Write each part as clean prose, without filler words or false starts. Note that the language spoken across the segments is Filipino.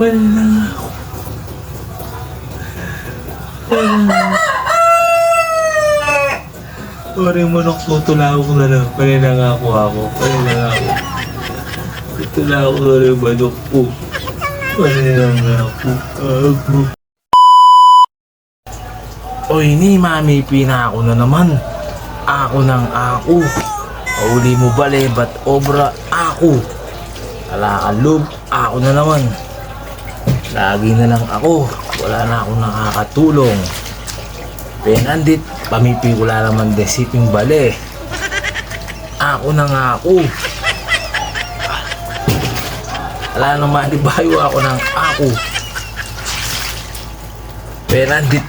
Wala na nga ako. Wala na. Parang manok, tutulawak na lang. Paninangako ako. Paninangako. Tutulawak na lang yung manok ko. Paninangako ako. Oy, ni Mami, pinako na naman. Ako ng ako. Pauli mo bale, ba't obra ako? Alakalog, ako na naman. Lagi na lang ako. Wala na akong nakakatulong. Penandit, pamipi ko lang naman desiping bale. Ako na nga ako. Wala nang malibayo ako ng ako. Penandit,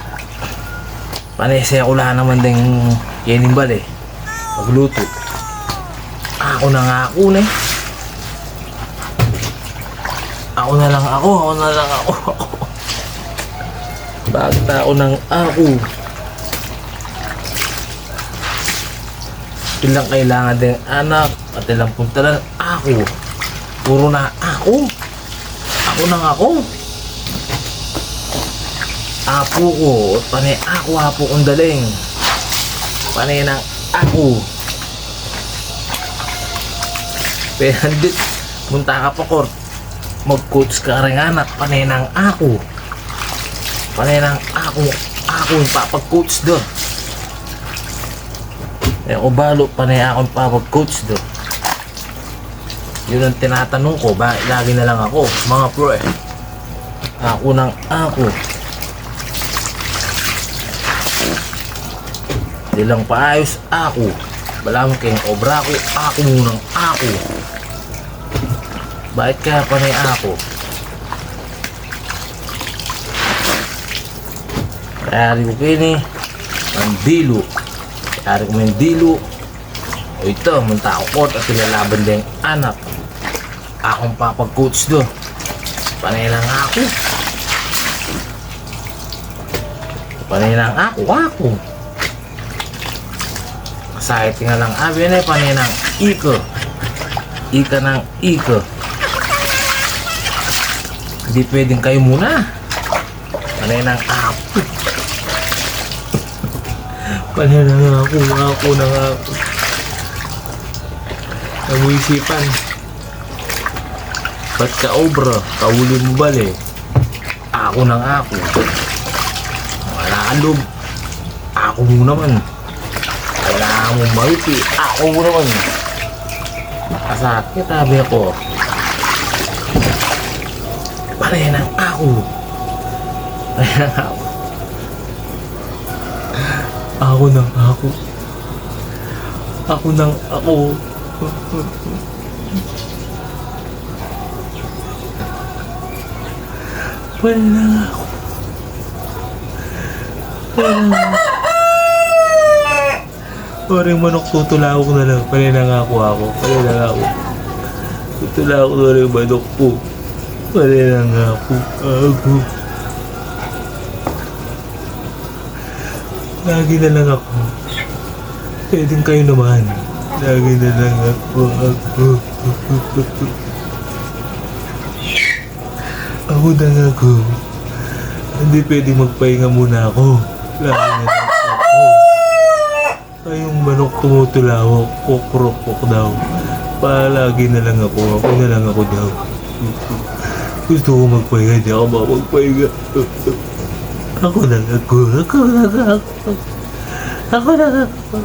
panese ako lang naman din yening bale. Magluto. Ako na nga ako na. Ako na lang ako. Bakit ako ng ako? Ilang kailangan din anak at ilang puntalan ako. Puro na ako. Ako nang ako. Apo ko. Panay ako, apo kong daling. Panay ng ako. Pero handit, munta ka pa court. Mag-coach ka rin anak. Panay ng ako. Panay ng ako. Ako yung papag-coach doon. Eh, ubalo, panay akong papag-coach doon. Yun ang tinatanong ko, bakit lagi na lang ako, mga pro eh. Ako ng ako. Di lang paayos ako. Bala mo kayong obra ko, ako munang ako. Bakit kaya panay ako? Kaya rin ko kini, mandilo. Kaya rin ko mandilo. O ito, munta ako court at pinalaban din anak. Akong papag-coach do. Panay lang ako. Panay lang ako. Kasahit nga lang abi na panay ng iko. Ika ng iko. Hindi pwedeng kayo muna. Panay ng ako. Panay lang ako na nga ako. Namuisipan. Ba't ka obra? Kahuli mo bali? Ako nang ako. Wala ka loob. Ako mo naman. Kailangan mo mawipi. Ako mo naman. Kasakit sabi ako. Panay nang ako. Panay nang ako. Ako nang ako. Ako nang ako. Wala na ako. Parang manok, tutulawak na lang. Paninangako ako. Tutulawak na lang yung manok ko. Paninangako ako. Lagi na lang ako. Pwedeng kayo naman. Lagi na lang ako. Ako na nga ako. Hindi pwedeng magpahinga muna ako. Lagi na lang ako. Kayong manok tumutulawak. Kukrok daw. Palagi na lang ako. Ako na lang ako daw. Gusto ko magpahinga. Di ako makapagpahinga. Ako na nga ako. Ako na nga ako.